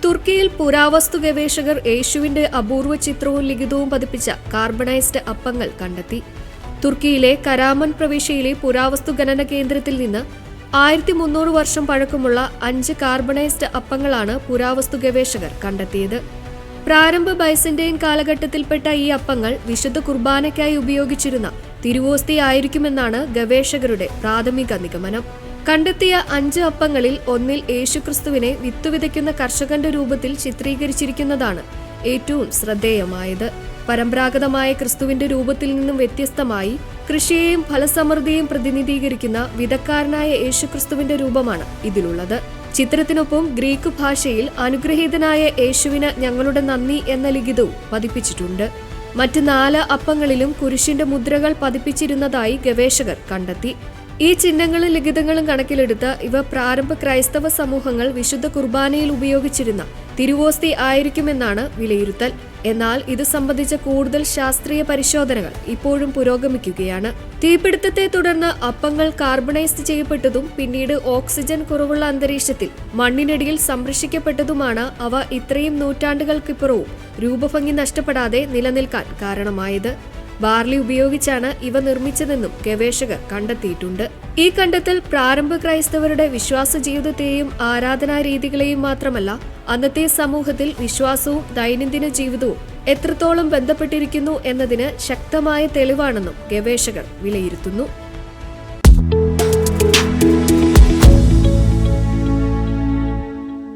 തുർക്കിയിൽ പുരാവസ്തു ഗവേഷകർ യേശുവിന്റെ അപൂർവ ചിത്രവും ലിഖിതവും പതിപ്പിച്ച കാർബണൈസ്ഡ് അപ്പങ്ങൾ കണ്ടെത്തി. തുർക്കിയിലെ കരാമൻ പ്രവിശ്യയിലെ പുരാവസ്തു ഖനന കേന്ദ്രത്തിൽ നിന്ന് 1300 വർഷം പഴക്കമുള്ള 5 കാർബണൈസ്ഡ് അപ്പങ്ങളാണ് പുരാവസ്തു ഗവേഷകർ കണ്ടെത്തിയത്. പ്രാരംഭ ബൈസന്റൈൻ കാലഘട്ടത്തിൽപ്പെട്ട ഈ അപ്പങ്ങൾ വിശുദ്ധ കുർബാനയ്ക്കായി ഉപയോഗിച്ചിരുന്ന തിരുവോസ്തി ആയിരിക്കുമെന്നാണ് ഗവേഷകരുടെ പ്രാഥമിക നിഗമനം. കണ്ടെത്തിയ 5 അപ്പങ്ങളിൽ ഒന്നിൽ യേശുക്രിസ്തുവിനെ വിത്തുവിതയ്ക്കുന്ന കർഷകന്റെ രൂപത്തിൽ ചിത്രീകരിച്ചിരിക്കുന്നതാണ് ഏറ്റവും ശ്രദ്ധേയമായത്. പരമ്പരാഗതമായ ക്രിസ്തുവിന്റെ രൂപത്തിൽ നിന്നും വ്യത്യസ്തമായി കൃഷിയെയും ഫലസമൃദ്ധിയെയും പ്രതിനിധീകരിക്കുന്ന വിതക്കാരനായ യേശുക്രിസ്തുവിന്റെ രൂപമാണ് ഇതിലുള്ളത്. ചിത്രത്തിനൊപ്പം ഗ്രീക്ക് ഭാഷയിൽ അനുഗ്രഹീതനായ യേശുവിന് ഞങ്ങളുടെ നന്ദി എന്ന ലിഖിതവും പതിപ്പിച്ചിട്ടുണ്ട്. മറ്റ് 4 അപ്പങ്ങളിലും കുരിശിന്റെ മുദ്രകൾ പതിപ്പിച്ചിരുന്നതായി ഗവേഷകർ കണ്ടെത്തി. ഈ ചിഹ്നങ്ങളും ലിഖിതങ്ങളും കണക്കിലെടുത്ത് ഇവ പ്രാരംഭ ക്രൈസ്തവ സമൂഹങ്ങൾ വിശുദ്ധ കുർബാനയിൽ ഉപയോഗിച്ചിരുന്ന തിരുവോസ്തി ആയിരിക്കുമെന്നാണ് വിലയിരുത്തൽ. എന്നാൽ ഇത് സംബന്ധിച്ച കൂടുതൽ ശാസ്ത്രീയ പരിശോധനകൾ ഇപ്പോഴും പുരോഗമിക്കുകയാണ്. തീപിടുത്തത്തെ തുടർന്ന് അപ്പങ്ങൾ കാർബണൈസ് ചെയ്യപ്പെട്ടതും പിന്നീട് ഓക്സിജൻ കുറവുള്ള അന്തരീക്ഷത്തിൽ മണ്ണിനടിയിൽ സംരക്ഷിക്കപ്പെട്ടതുമാണ് അവ ഇത്രയും നൂറ്റാണ്ടുകൾക്കിപ്പുറവും രൂപഭംഗി നഷ്ടപ്പെടാതെ നിലനിൽക്കാൻ കാരണമായത്. ബാർലി ഉപയോഗിച്ചാണ് ഇവ നിർമ്മിച്ചതെന്നും ഗവേഷകർ കണ്ടെത്തിയിട്ടുണ്ട്. ഈ കണ്ടെത്തൽ പ്രാരംഭ ക്രൈസ്തവരുടെ വിശ്വാസ ജീവിതത്തെയും ആരാധനാ രീതികളെയും മാത്രമല്ല, അന്നത്തെ സമൂഹത്തിൽ വിശ്വാസവും ദൈനംദിന ജീവിതവും എത്രത്തോളം ബന്ധപ്പെട്ടിരിക്കുന്നു എന്നതിന് ശക്തമായ തെളിവാണെന്നും ഗവേഷകർ വിലയിരുത്തുന്നു.